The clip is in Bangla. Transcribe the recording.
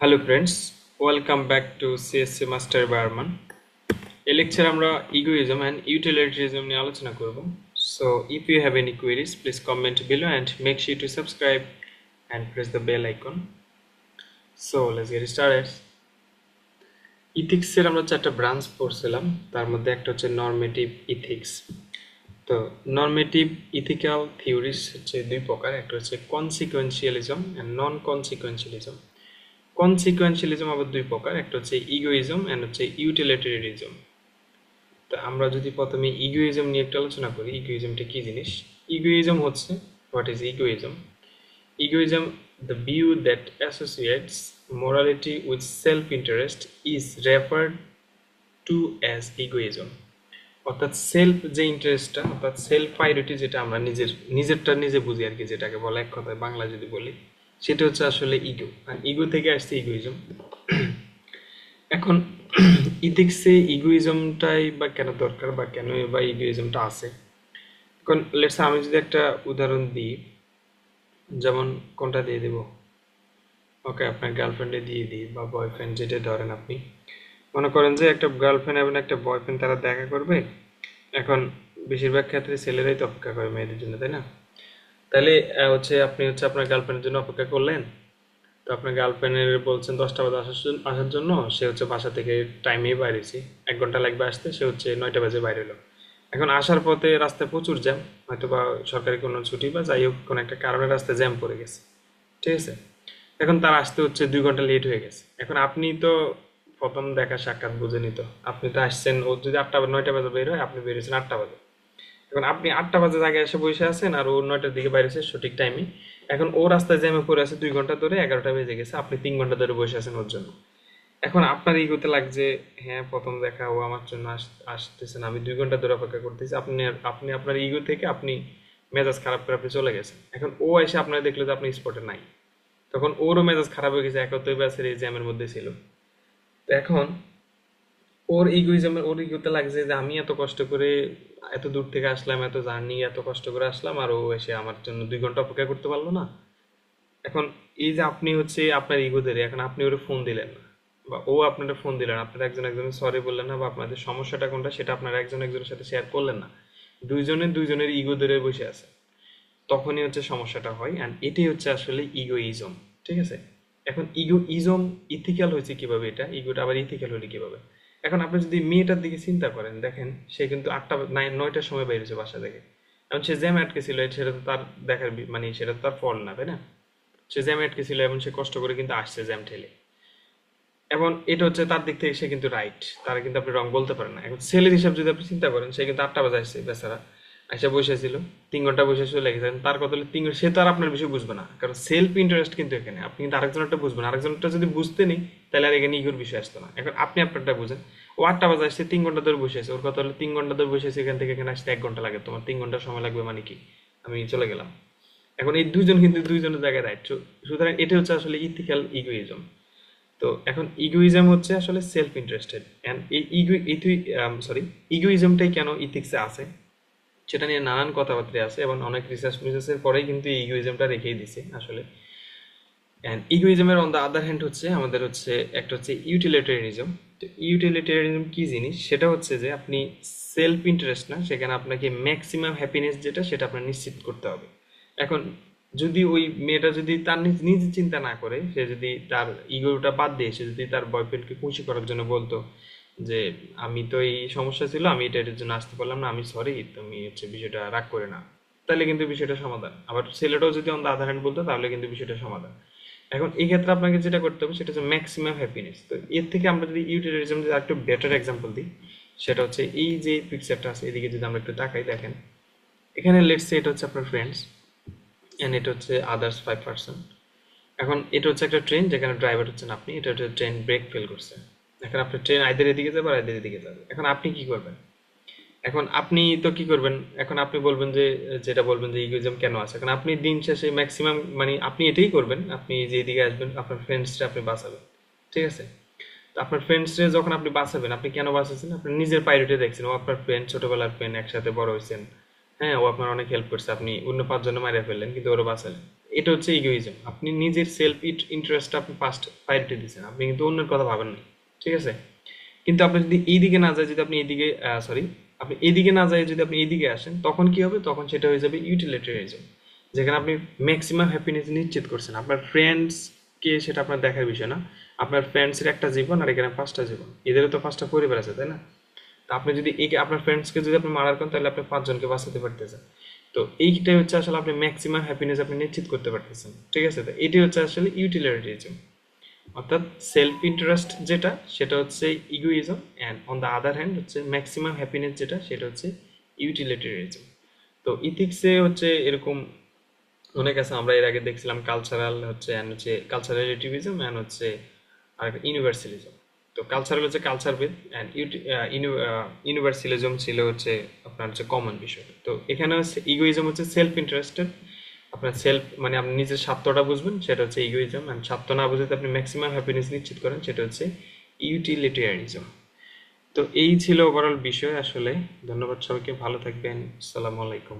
Hello friends, welcome back to CSC Master by Arman. এই লেকচারে আমরা egoism and utilitarianism নিয়ে আলোচনা করব। So if you have any queries, please comment below and make sure to subscribe and press the bell icon. So let's get started. ইথিক্সের আমরা চারটা ব্রাঞ্চ পড়ছিলাম, তার মধ্যে একটা হচ্ছে নরমেটিভ ইথিক্স। তো নরমেটিভ ইথিক্যাল থিওরিজ হচ্ছে দুই প্রকার, একটা হচ্ছে কনসিকুয়েন্সিয়ালিজম এন্ড নন কনসিকুয়েন্সিয়ালিজম। কনসিকুয়েন্সিয়ালিজম আবার দুই প্রকার, একটা হচ্ছে ইগোইজম এন্ড হচ্ছে ইউটিলিটারিয়ানিজম। তো আমরা যদি প্রথমে ইগোইজম নিয়ে একটু আলোচনা করি, ইগোইজমটা কি জিনিস? ইগোইজম হচ্ছে, what is egoism? Egoism, the view that associates morality with self-interest, is referred to as egoism. অর্থাৎ সেলফ যে ইন্টারেস্টটা, অর্থাৎ সেলফ প্রায়োরিটি, যেটা আমরা নিজেরটা নিজে বুঝি আর কি, যেটাকে বলে এক কথায় বাংলা যদি বলি, সেটা হচ্ছে আসলে ইগো। আর ইগো থেকে আসছে ইগোইজম। এখন ইথিক্সে ইগোইজমটাই বা কেন দরকার, বা কেন বা ইগোইজমটা আছে? এখন লেটস আমি যদি একটা উদাহরণ দিই, যেমন কোনটা দিয়ে দেব? ওকে, আপনার গার্লফ্রেন্ডে দিয়ে দিই বা বয়ফ্রেন্ড, যেটা ধরেন আপনি। মনে করেন যে একটা গার্লফ্রেন্ড এবং একটা বয়ফ্রেন্ড তারা দেখা করবে। এখন বেশিরভাগ ক্ষেত্রে ছেলেরাই তো অপেক্ষা করে মেয়েদের জন্য, তাই না? তাহলে হচ্ছে আপনি হচ্ছে আপনার গার্লফ্রেন্ডের জন্য অপেক্ষা করলেন। তো আপনার গার্লফ্রেন্ডের বলছেন 10টা বাজে আসার জন্য, সে হচ্ছে বাসা থেকে টাইমেই বাইরেছি, 1 ঘন্টা লাগবে আসতে, সে হচ্ছে 9টা বাজে বাইরে হলো। এখন আসার পথে রাস্তায় প্রচুর জ্যাম, হয়তো বা সরকারি কোনো ছুটি বা যাই হোক কোনো একটা কারণে রাস্তায় জ্যাম পড়ে গেছে, ঠিক আছে? এখন তার আসতে হচ্ছে 2 ঘন্টা লেট হয়ে গেছে। এখন আপনি তো প্রথম দেখা সাক্ষাৎ বুঝেনি, তো আপনি তো আসছেন, ও যদি 9টা বাজে বের হয়, আপনি বেরিয়েছেন 8টা বাজে। এখন আপনি 8টা বাজে জায়গায় এসে বসে আছেন, আর ও 9টার দিকে বাইরে এসে সঠিক টাইমে। এখন ও রাস্তায় জ্যামে পড়ে আছে 2 ঘন্টা ধরে, 11টা বেজে গেছে, আপনি 3 ঘন্টা ধরে বসে আছেন ওর জন্য। এখন আপনার ইগোতে লাগছে, হ্যাঁ প্রথম দেখা, ও আমার জন্য আসতেছেন, আমি 2 ঘন্টা ধরে অপেক্ষা করতেছি। আপনি আপনার ইগো থেকে আপনি মেজাজ খারাপ করে আপনি চলে গেছেন। এখন ও এসে আপনার দেখলো যে আপনি স্পটে নাই, তখন ওরও মেজাজ খারাপ হয়ে গেছে, একত্রে ব্যাসের এই জ্যামের মধ্যে ছিল। তো এখন ওর ইগোতে লাগছে যে আমি এত কষ্ট করে এত দূর থেকে আসলাম, এত জার্নি এত কষ্ট করে আসলাম, আর ও এসে আমার জন্য 2 ঘন্টা অপেক্ষা করতে পারলো না। এখন এই যে আপনি হচ্ছে আপনার ইগো ধরে, এখন আপনি ওরে ফোন দিলেন না, বা ও আপনার ফোন দিলেন, আপনারা একজন একজনের সরি বললেন না, বা আপনাদের সমস্যাটা কোনটা সেটা আপনারা একজন একজনের সাথে শেয়ার করলেন না, দুইজনের ইগো ধরে বসে আছে। তখনই হচ্ছে সমস্যাটা হয়, অ্যান্ড এটাই হচ্ছে আসলে ইগোইজম, ঠিক আছে? এখন ইগোইজম ইথিক্যাল হয়েছে কিভাবে, এটা ইগোটা আবার ইথিক্যাল হলে কিভাবে? এখন আপনি যদি মেয়েটার দিকে চিন্তা করেন, দেখেন সে কিন্তু 9টার সময় বেরিয়েছে বাসা থেকে। এখন সে জ্যাম আটকে ছিল, সেটা তো তার দেখার মানে সেটা তো তার ফল না, তাই না? সে জ্যাম আটকে ছিল এবং সে কষ্ট করে কিন্তু আসছে জ্যাম ঠেলে। এবং এটা হচ্ছে তার দিক থেকে সে কিন্তু রাইট, তারা কিন্তু আপনি রং বলতে পারেন না। এখন ছেলের হিসাব যদি আপনি চিন্তা করেন, সে কিন্তু 8টা বাজে আসছে বেচারা, আইসা বসেছিল, 3 ঘন্টা বসে চলে গেছেন, তার কথা হলে সে তো আর আপনার বিষয় বুঝবে না, কারণ সেলফ ইন্টারেস্ট কিন্তু এখানে। আপনি কিন্তু আরেকজনেরটা বুঝবেন, আরেকজনেরটা যদি বুঝতে নেই, তাহলে আর এখানে ইগোর বিষয় আসতো না। এখন আপনি আপনারটা বুঝেন, ও 8টা বাজে আসছে, 3 ঘন্টা ধরে বসে আছে, ওর কথা হলে 3 ঘন্টা ধরে বসে আছে, এখান থেকে এখানে আসতে 1 ঘন্টা লাগে, তোমার 3 ঘন্টা সময় লাগবে মানে কি, আমি চলে গেলাম। এখন এই দুইজন কিন্তু দুইজনের জায়গায় রাইট, সুতরাং এটা হচ্ছে আসলে ইথিক্যাল ইগোইজম। তো এখন ইগোইজম হচ্ছে আসলে সেলফ ইন্টারেস্টেড, এন্ড এই ইগোইজমটাই কেন ইথিক্সে আছে সেটা নিয়ে নানান কথাবার্তা আছে, এবং অনেক রিসার্চের পরেই কিন্তু ইগোইজমটা রেখেই দিছে আসলে। এন্ড ইগোইজমের অন দ্য আদার হ্যান্ড হচ্ছে আমাদের হচ্ছে একটা হচ্ছে ইউটিলিটারিয়ানিজম। তো ইউটিলিটারিয়ানিজম কি জিনিস? সেটা হচ্ছে যে আপনি সেলফ ইন্টারেস্ট না, সেখানে আপনাকে ম্যাক্সিমাম হ্যাপিনেস যেটা, সেটা আপনার নিশ্চিত করতে হবে। এখন যদি ওই মেয়েটা যদি তার নিজে চিন্তা না করে, সে যদি তার ইগোটা বাদ দিয়ে সে যদি তার বয়ফ্রেন্ডকে খুশি করার জন্য বলতো যে আমি তো এই সমস্যা ছিল, আমি এটার জন্য আসতে পারলাম না, আমি সরি, তুমি হচ্ছে বিষয়টা রাগ করে না, তাহলে কিন্তু বিষয়টা সমাধান। আবার ছেলেটাও যদি অন দ্য আদার হ্যান্ড বলতো, তাহলে কিন্তু বিষয়টা সমাধান। এখন এই ক্ষেত্রে আপনাকে যেটা করতে হবে সেটা হচ্ছে ম্যাক্সিমাম হ্যাপিনেস। তো এর থেকে আমরা যদি ইউটিলিটারিজম যদি একটু বেটার এক্সাম্পল দিই, সেটা হচ্ছে এই যে পিকচারটা আছে, এদিকে যদি আমরা একটু তাকাই, দেখেন এখানে লেটস সে এটা হচ্ছে আপনার ফ্রেন্ডস, এন্ড এটা হচ্ছে আদার্স 5 পার্সন। এখন এটা হচ্ছে একটা ট্রেন, যেখানে ড্রাইভার হচ্ছেন আপনি। এটা হচ্ছে ট্রেন ব্রেক ফেল করছে, এখন আপনার ট্রেন আইদের এদিকে যাবে আর আইদের এদিকে যাবে। এখন আপনি কি করবেন? এখন আপনি তো কি করবেন? এখন আপনি বলবেন যে, যেটা বলবেন যে ইগোইজম কেন আছে, এখন আপনি দিন শেষে ম্যাক্সিমাম মানে আপনি এটাই করবেন, আপনি যে এদিকে আসবেন, আপনার ফ্রেন্ডসরা আপনি বাঁচাবেন, ঠিক আছে? তো আপনার ফ্রেন্ডসরা যখন আপনি বাঁচাবেন, আপনি কেন বাঁচাচ্ছেন? আপনি নিজের প্রায়োরিটি দেখছেন, ও আপনার ফ্রেন্ড, ছোটবেলার ফ্রেন্ড, একসাথে বড় হয়েছেন, হ্যাঁ ও আপনার অনেক হেল্প করছে, আপনি অন্য 5 জনে মারিয়ে ফেললেন কিন্তু ওরা বাঁচালেন। এটা হচ্ছে ইগোইজম। আপনি নিজের সেলফ ইন্টারেস্ট আপনি ফার্স্ট প্রায়োরিটি দিচ্ছেন, আপনি কিন্তু অন্যের কথা ভাবেন না, ঠিক আছে? কিন্তু আপনি যদি এইদিকে না যায়, যদি আপনি এইদিকে সরি আপনি এইদিকে না যায় যদি আপনি এইদিকে আসেন, তখন কি হবে? তখন সেটা হয়ে যাবে ইউটিলিটারিজম, যেখানে আপনি ম্যাক্সিমাম হ্যাপিনেস নিশ্চিত করছেন। আপনার ফ্রেন্ডস কে সেটা আপনার দেখার বিষয় না, আপনার ফ্রেন্ডসের একটা জীবন আর এখানে 5টা জীবন, এদেরও তো 5টা পরিবার আছে, তাই না? তা আপনি যদি একে আপনার ফ্রেন্ডসকে যদি আপনি মারার করেন, তাহলে আপনি 5জনকে বাঁচাতে পারতেছেন। তো এইটাই হচ্ছে আসলে আপনি ম্যাক্সিমাম হ্যাপিনেস আপনি নিশ্চিত করতে পারতেছেন, ঠিক আছে? তো এটি হচ্ছে আসলে ইউটিলিটারিজম, অর্থাৎ সেলফ ইন্টারেস্ট যেটা সেটা হচ্ছে egoism, and on the other hand হচ্ছে ম্যাক্সিমাম হ্যাপিনেস যেটা সেটা হচ্ছে ইউটিলিটারিজম। তো ইথিক্সে হচ্ছে এরকম অনেক আছে, আমরা এর আগে দেখছিলাম কালচারাল হচ্ছে অ্যান্ড হচ্ছে কালচারাল রিলেটিভিজম অ্যান্ড হচ্ছে আর ইউনিভার্সালিজম। তো কালচারাল হচ্ছে কালচার বেদ, অ্যান্ড ইউনিভার্সালিজম ছিল হচ্ছে আপনার হচ্ছে কমন বিষয়। তো এখানে হচ্ছে ইগোইজম হচ্ছে সেলফ ইন্টারেস্টেড, আপনার সেলফ মানে আপনি নিজের স্বার্থটা বুঝবেন, সেটা হচ্ছে ইগোইজম, অ্যান্ড স্বার্থ না বুঝতে আপনি ম্যাক্সিমাম হ্যাপিনেস নিশ্চিত করেন, সেটা হচ্ছে ইউটিলিটেরিয়ানিজম। তো এই ছিল ওভারঅল বিষয় আসলে। ধন্যবাদ সবাইকে, ভালো থাকবেন, আসসালামু আলাইকুম।